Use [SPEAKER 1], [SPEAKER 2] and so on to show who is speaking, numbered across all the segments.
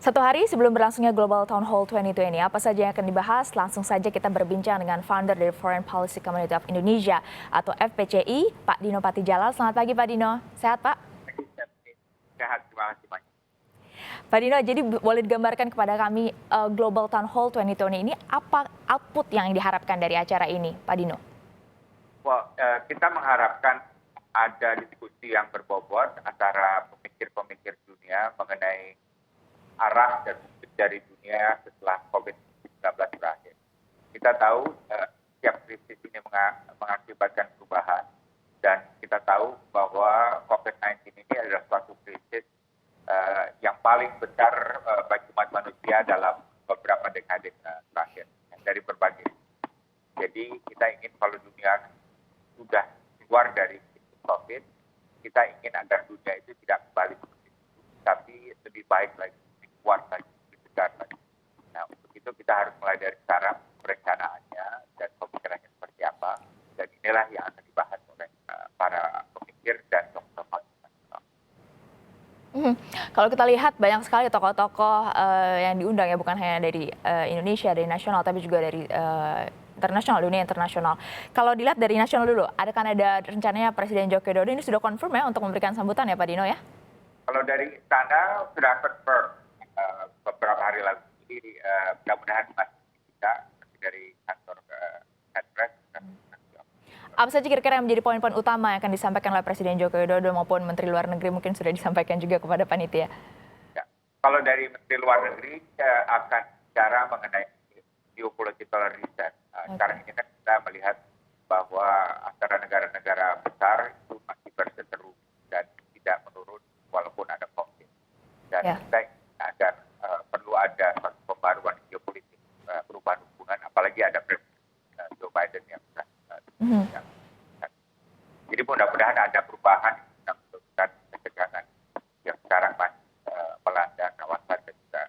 [SPEAKER 1] Satu hari sebelum berlangsungnya Global Town Hall 2020, apa saja yang akan dibahas? Langsung saja kita berbincang dengan founder dari Foreign Policy Community of Indonesia atau FPCI, Pak Dino Patijalal. Selamat pagi Pak Dino, sehat Pak?
[SPEAKER 2] Sehat, terima kasih banyak.
[SPEAKER 1] Pak Dino, jadi boleh digambarkan kepada kami Global Town Hall 2020 ini apa output yang diharapkan dari acara ini, Pak Dino?
[SPEAKER 2] Kita mengharapkan ada diskusi yang berbobot antara pemikir-pemikir dunia mengenai arah dan wujud dari dunia setelah COVID-19 berakhir. Kita tahu setiap krisis ini mengakibatkan perubahan dan kita tahu bahwa COVID-19 ini adalah suatu krisis yang paling besar bagi umat manusia dalam beberapa dekade terakhir dari berbagai. Jadi kita ingin kalau dunia sudah keluar dari COVID, kita ingin agar dunia itu tidak kembali seperti itu, tapi lebih baik lagi, lebih kuat lagi, lebih besar lagi. Nah, untuk itu kita harus mulai dari sekarang perencanaannya dan pemikirannya seperti apa, dan inilah yang akan dibahas oleh para pemikir dan tokoh-tokoh internasional.
[SPEAKER 1] Kalau kita lihat banyak sekali tokoh-tokoh yang diundang ya, bukan hanya dari Indonesia, dari nasional, tapi juga dari internasional, dunia internasional. Kalau dilihat dari nasional dulu, ada rencananya Presiden Joko Widodo ini sudah confirm ya untuk memberikan sambutan ya Pak Dino ya?
[SPEAKER 2] Kalau dari istana sudah confirm beberapa hari lalu, jadi mudah-mudahan masih bisa dari kantor Headpress.
[SPEAKER 1] Apa saja kira-kira yang menjadi poin-poin utama yang akan disampaikan oleh Presiden Joko Widodo maupun Menteri Luar Negeri mungkin sudah disampaikan juga kepada panitia?
[SPEAKER 2] Ya. Kalau dari Menteri Luar Negeri akan bicara mengenai geopolitical reset. Sekarang ini kan kita melihat bahwa antara negara-negara besar itu masih berseteru dan tidak menurun walaupun ada COVID. Dan kita agar perlu ada pembaruan geopolitik, perubahan hubungan, apalagi ada Presiden Joe Biden yang jadi mudah-mudahan ada perubahan yang menurunkan ketegangan yang sekarang masih melanda kawasan dan juga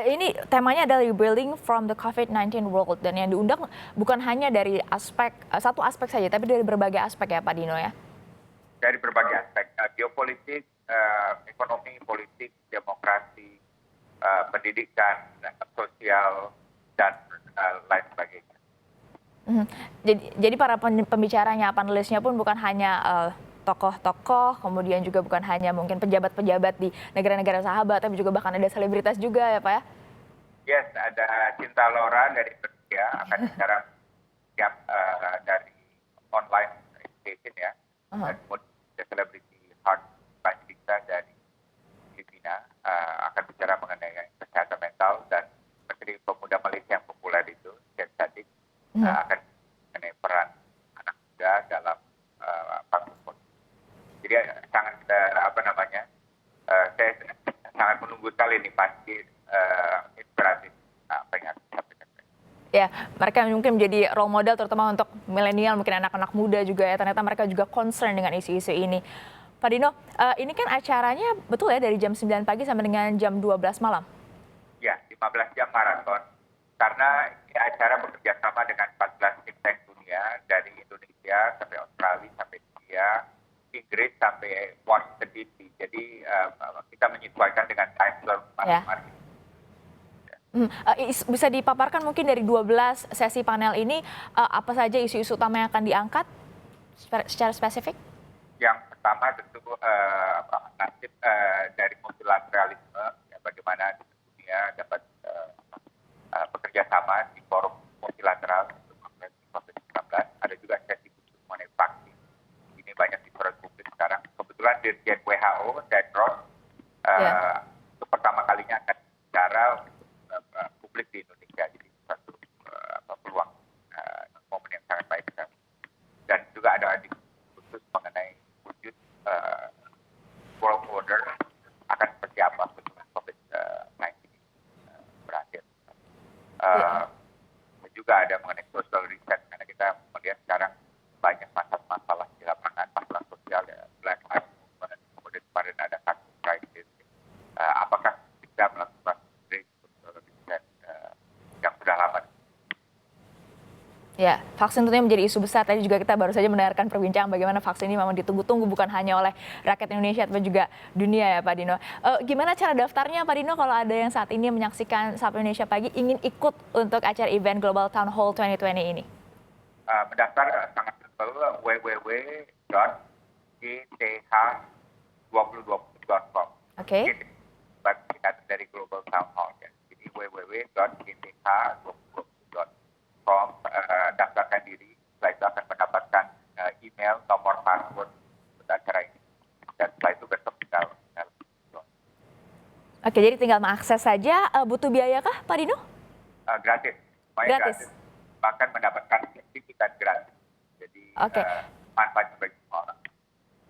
[SPEAKER 1] ini temanya adalah rebuilding from the COVID-19 world dan yang diundang bukan hanya dari satu aspek saja, tapi dari berbagai aspek ya Pak Dino ya?
[SPEAKER 2] Dari berbagai aspek, geopolitik, ekonomi, politik, demokrasi, pendidikan, sosial, dan lain sebagainya.
[SPEAKER 1] Jadi para pembicaranya, panelisnya pun bukan hanya tokoh-tokoh, kemudian juga bukan hanya mungkin pejabat-pejabat di negara-negara sahabat, tapi juga bahkan ada selebritas juga ya Pak ya?
[SPEAKER 2] Yes, ada Cinta Laura dari Indonesia akan bicara dari online education ya. Dan kemudian ada selebriti Heart Banjita dari Filipina akan bicara mengenai kesehatan mental, dan Menteri Pemuda Malaysia yang populer itu, Syed Saddiq, akan mengenai peran anak muda dalam panggung politik. Jadi sangat saya sangat menunggu sekali ini, pasti inspiratif apa yang harus disampaikan.
[SPEAKER 1] Ya, mereka mungkin menjadi role model terutama untuk milenial, mungkin anak-anak muda juga ya. Ternyata mereka juga concern dengan isu-isu ini. Pak Dino, ini kan acaranya betul ya dari jam 9 pagi sampai dengan jam 12 malam?
[SPEAKER 2] Ya, 15 jam maraton. Karena ini acara bekerja sama dengan 14 think tank dunia, dari Indonesia sampai Australia, sampai India, Inggris sampai Washington DC. Jadi kita menyesuaikan dengan time zone masing-masing.
[SPEAKER 1] Bisa dipaparkan mungkin dari 12 sesi panel ini apa saja isu-isu utama yang akan diangkat secara spesifik?
[SPEAKER 2] Yang pertama tentu nasib dari multilateralisme, ya, bagaimana dunia dapat bekerja sama di forum multilateral untuk mengatasi COVID-19. Ada juga sesi khusus mengenai vaksin. Ini banyak disorot publik sekarang. Kebetulan Dirjen WHO, Tedros, untuk pertama kalinya akan bicara publik di Indonesia. Jadi satu peluang momen yang sangat baik sekali. Dan juga ada khusus mengenai wujud world order akan seperti apa setelah COVID-19 berakhir. Juga ada mengenai social reset, karena kita melihat sekarang banyak masalah di lapangan, masalah sosial, Black Lives Movement, kemudian kemarin ada kasus krisis
[SPEAKER 1] Ya, vaksin tentunya menjadi isu besar. Tadi juga kita baru saja mendengarkan perbincangan bagaimana vaksin ini memang ditunggu-tunggu bukan hanya oleh rakyat Indonesia tapi juga dunia ya Pak Dino. Gimana cara daftarnya Pak Dino kalau ada yang saat ini menyaksikan Sapa Indonesia Pagi ingin ikut untuk acara event Global Town Hall 2020 ini?
[SPEAKER 2] Mendaftar sangat simpel, www.gth2020.com.
[SPEAKER 1] Oke.
[SPEAKER 2] Kita dari Global Town Hall ya. Jadi www.gth2020.com, daftarkan diri. Setelah itu akan mendapatkan email, nomor password untuk acara ini. Dan setelah itu besok tinggal.
[SPEAKER 1] Oke, jadi tinggal mengakses saja. Butuh biaya kah Pak Dino?
[SPEAKER 2] Gratis. Semuanya gratis. Bahkan mendapatkan sertifikat gratis. Jadi manfaat bagi semua orang.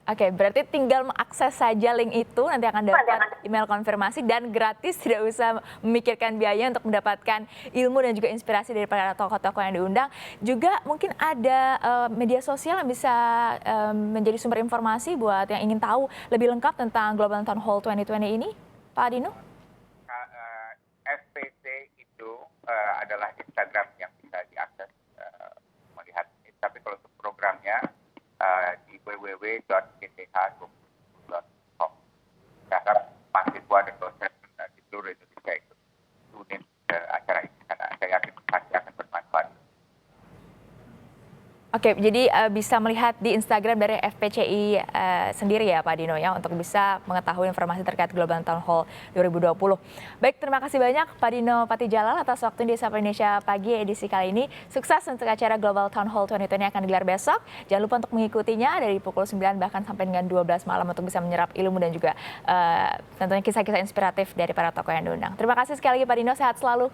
[SPEAKER 1] Oke, berarti tinggal mengakses saja link itu, nanti akan dapat email konfirmasi dan gratis, tidak usah memikirkan biaya untuk mendapatkan ilmu dan juga inspirasi dari para tokoh-tokoh yang diundang. Juga mungkin ada media sosial yang bisa menjadi sumber informasi buat yang ingin tahu lebih lengkap tentang Global Town Hall 2020 ini, Pak Dino?
[SPEAKER 2] FPC itu adalah Instagram yang bisa diakses melihat. Tapi kalau untuk programnya di www.gth2020.com. Karena mahasiswa dan dosen di seluruh Indonesia itu tune ke acara ini karena saya yakin pasti akan bermanfaat.
[SPEAKER 1] Oke, jadi bisa melihat di Instagram dari FPCI sendiri ya Pak Dino ya untuk bisa mengetahui informasi terkait Global Town Hall 2020. Baik, terima kasih banyak Pak Dino Patijalal atas waktu di Sapa Indonesia Pagi edisi kali ini. Sukses untuk acara Global Town Hall 2020 yang akan digelar besok. Jangan lupa untuk mengikutinya dari pukul 9 bahkan sampai dengan 12 malam untuk bisa menyerap ilmu dan juga tentunya kisah-kisah inspiratif dari para tokoh yang diundang. Terima kasih sekali lagi Pak Dino, sehat selalu.